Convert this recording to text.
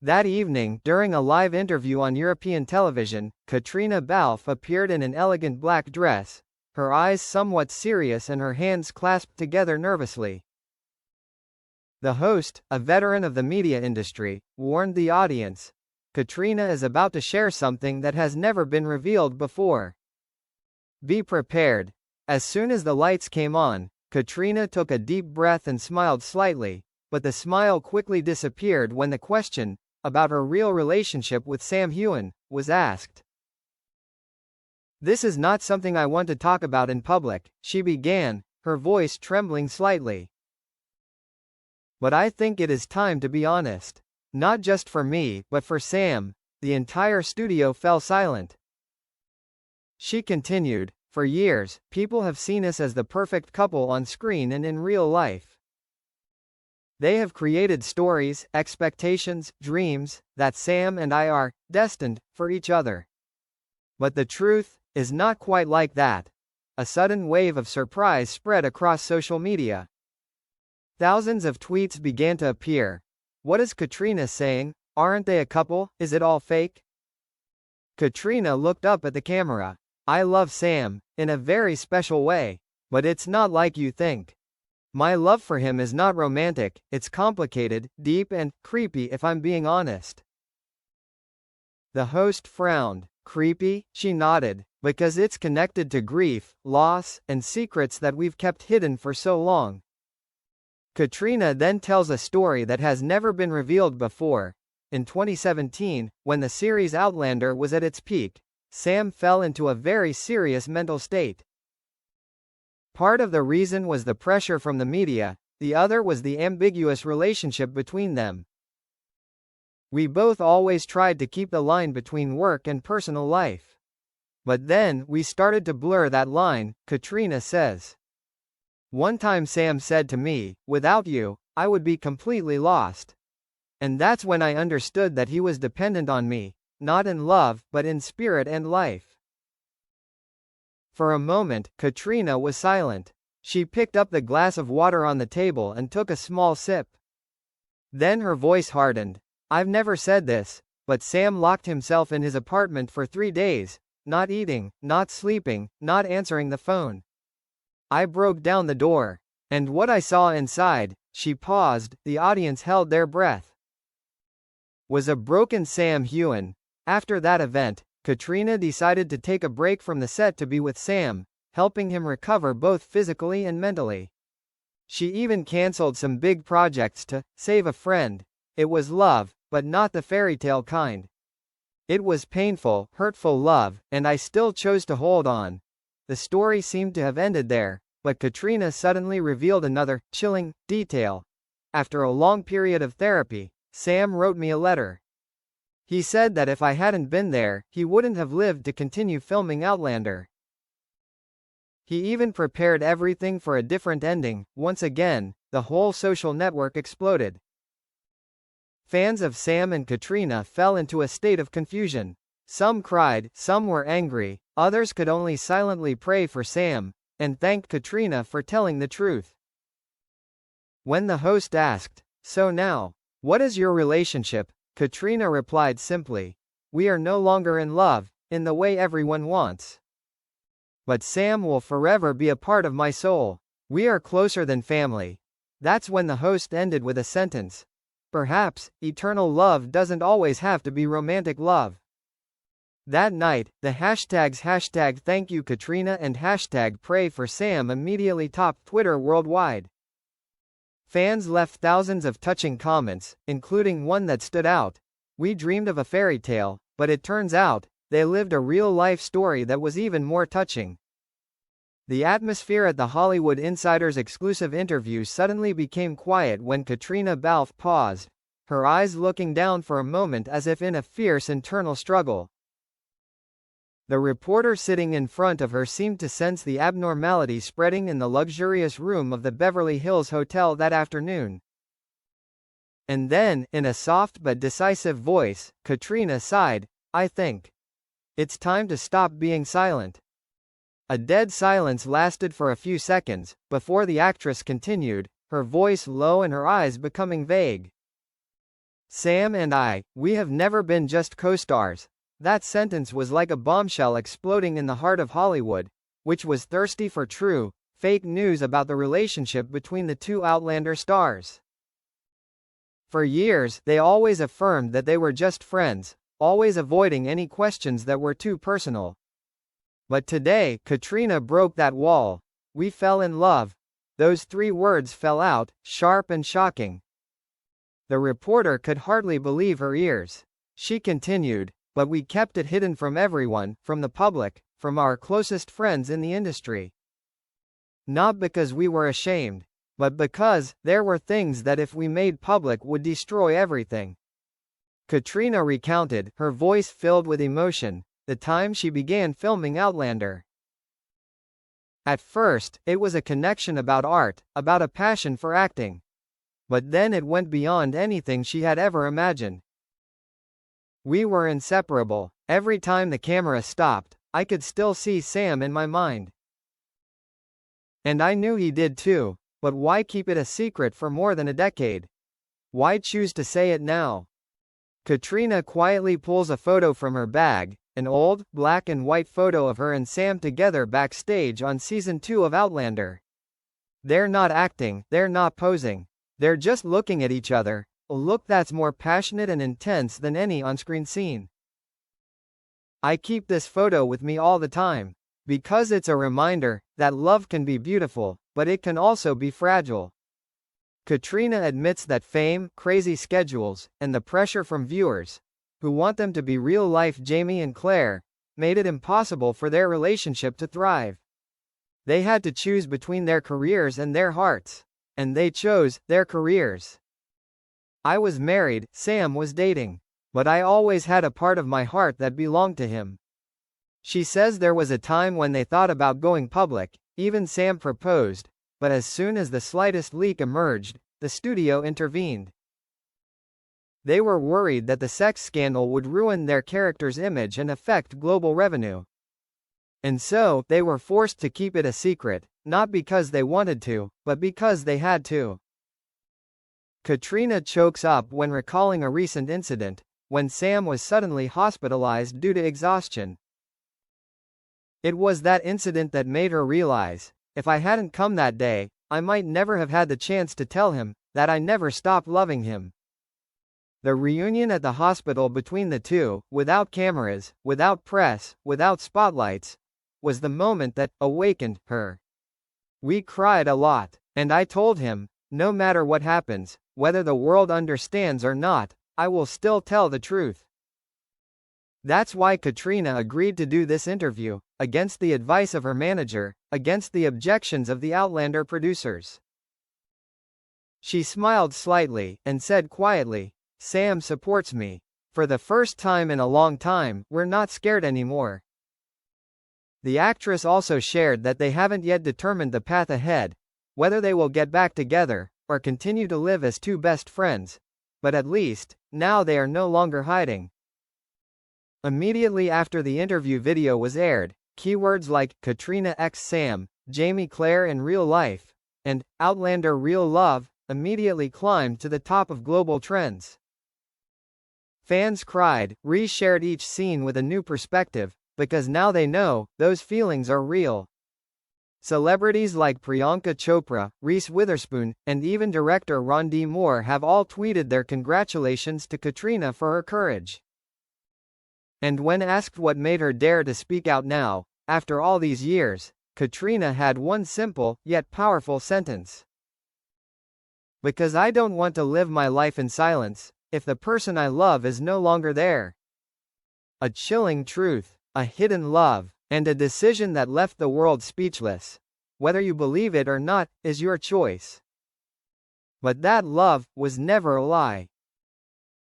That evening, during a live interview on European television, Caitriona Balfe appeared in an elegant black dress, her eyes somewhat serious and her hands clasped together nervously. The host, a veteran of the media industry, warned the audience, "Caitriona is about to share something that has never been revealed before. Be prepared." As soon as the lights came on, Caitriona took a deep breath and smiled slightly, but the smile quickly disappeared when the question, about her real relationship with Sam Heughan, was asked. "This is not something I want to talk about in public," she began, her voice trembling slightly. "But I think it is time to be honest. Not just for me, but for Sam." The entire studio fell silent. She continued, "For years, people have seen us as the perfect couple on screen and in real life. They have created stories, expectations, dreams, that Sam and I are destined for each other. But the truth is not quite like that." A sudden wave of surprise spread across social media. Thousands of tweets began to appear. "What is Caitriona saying? Aren't they a couple? Is it all fake?" Caitriona looked up at the camera. "I love Sam, in a very special way. But it's not like you think. My love for him is not romantic, it's complicated, deep and creepy if I'm being honest." The host frowned. "Creepy?" She nodded. "Because it's connected to grief, loss, and secrets that we've kept hidden for so long." Caitriona then tells a story that has never been revealed before. In 2017, when the series Outlander was at its peak, Sam fell into a very serious mental state. Part of the reason was the pressure from the media, the other was the ambiguous relationship between them. "We both always tried to keep the line between work and personal life. But then, we started to blur that line," Caitriona says. "One time Sam said to me, 'Without you, I would be completely lost.' And that's when I understood that he was dependent on me, not in love, but in spirit and life." For a moment, Caitriona was silent. She picked up the glass of water on the table and took a small sip. Then her voice hardened. "I've never said this, but Sam locked himself in his apartment for 3 days, not eating, not sleeping, not answering the phone. I broke down the door. And what I saw inside," she paused, the audience held their breath, "was a broken Sam Heughan." After that event, Caitriona decided to take a break from the set to be with Sam, helping him recover both physically and mentally. She even cancelled some big projects to save a friend. It was love, but not the fairy tale kind. "It was painful, hurtful love, and I still chose to hold on." The story seemed to have ended there, but Caitriona suddenly revealed another, chilling, detail. "After a long period of therapy, Sam wrote me a letter. He said that if I hadn't been there, he wouldn't have lived to continue filming Outlander. He even prepared everything for a different ending." Once again, the whole social network exploded. Fans of Sam and Caitriona fell into a state of confusion. Some cried, some were angry, others could only silently pray for Sam, and thank Caitriona for telling the truth. When the host asked, "So now, what is your relationship?" Caitriona replied simply, "We are no longer in love, in the way everyone wants. But Sam will forever be a part of my soul. We are closer than family." That's when the host ended with a sentence. "Perhaps, eternal love doesn't always have to be romantic love." That night, the hashtags #ThankYouCaitriona and #PrayForSam immediately topped Twitter worldwide. Fans left thousands of touching comments, including one that stood out. "We dreamed of a fairy tale, but it turns out, they lived a real-life story that was even more touching." The atmosphere at the Hollywood Insider's exclusive interview suddenly became quiet when Caitriona Balfe paused, her eyes looking down for a moment as if in a fierce internal struggle. The reporter sitting in front of her seemed to sense the abnormality spreading in the luxurious room of the Beverly Hills Hotel that afternoon. And then, in a soft but decisive voice, Caitriona sighed, "I think it's time to stop being silent." A dead silence lasted for a few seconds, before the actress continued, her voice low and her eyes becoming vague. Sam and I, we have never been just co-stars. That sentence was like a bombshell exploding in the heart of Hollywood, which was thirsty for true, fake news about the relationship between the two Outlander stars. For years, they always affirmed that they were just friends, always avoiding any questions that were too personal. But today, Caitriona broke that wall. We fell in love. Those 3 words fell out, sharp and shocking. The reporter could hardly believe her ears. She continued, but we kept it hidden from everyone, from the public, from our closest friends in the industry. Not because we were ashamed, but because there were things that if we made public would destroy everything. Caitriona recounted, her voice filled with emotion, the time she began filming Outlander. At first, it was a connection about art, about a passion for acting. But then it went beyond anything she had ever imagined. We were inseparable. Every time the camera stopped, I could still see Sam in my mind. And I knew he did too, but why keep it a secret for more than a decade? Why choose to say it now? Caitriona quietly pulls a photo from her bag, an old, black and white photo of her and Sam together backstage on season 2 of Outlander. They're not acting, they're not posing. They're just looking at each other, a look that's more passionate and intense than any on-screen scene. I keep this photo with me all the time, because it's a reminder that love can be beautiful, but it can also be fragile. Caitriona admits that fame, crazy schedules, and the pressure from viewers, who want them to be real-life Jamie and Claire, made it impossible for their relationship to thrive. They had to choose between their careers and their hearts. And they chose their careers. I was married, Sam was dating. But I always had a part of my heart that belonged to him. She says there was a time when they thought about going public, even Sam proposed, but as soon as the slightest leak emerged, the studio intervened. They were worried that the sex scandal would ruin their character's image and affect global revenue. And so, they were forced to keep it a secret, not because they wanted to, but because they had to. Caitriona chokes up when recalling a recent incident, when Sam was suddenly hospitalized due to exhaustion. It was that incident that made her realize, if I hadn't come that day, I might never have had the chance to tell him that I never stopped loving him. The reunion at the hospital between the two, without cameras, without press, without spotlights, was the moment that awakened her. We cried a lot, and I told him, no matter what happens, whether the world understands or not, I will still tell the truth. That's why Caitriona agreed to do this interview, against the advice of her manager, against the objections of the Outlander producers. She smiled slightly, and said quietly, Sam supports me. For the first time in a long time, we're not scared anymore. The actress also shared that they haven't yet determined the path ahead, whether they will get back together, or continue to live as 2 best friends, but at least, now they are no longer hiding. Immediately after the interview video was aired, keywords like Caitriona x Sam, Jamie Claire in real life, and Outlander real love immediately climbed to the top of global trends. Fans cried, re-shared each scene with a new perspective, because now they know, those feelings are real. Celebrities like Priyanka Chopra, Reese Witherspoon, and even director Ron D. Moore have all tweeted their congratulations to Caitriona for her courage. And when asked what made her dare to speak out now, after all these years, Caitriona had one simple, yet powerful sentence. Because I don't want to live my life in silence, if the person I love is no longer there. A chilling truth, a hidden love, and a decision that left the world speechless. Whether you believe it or not, is your choice. But that love was never a lie.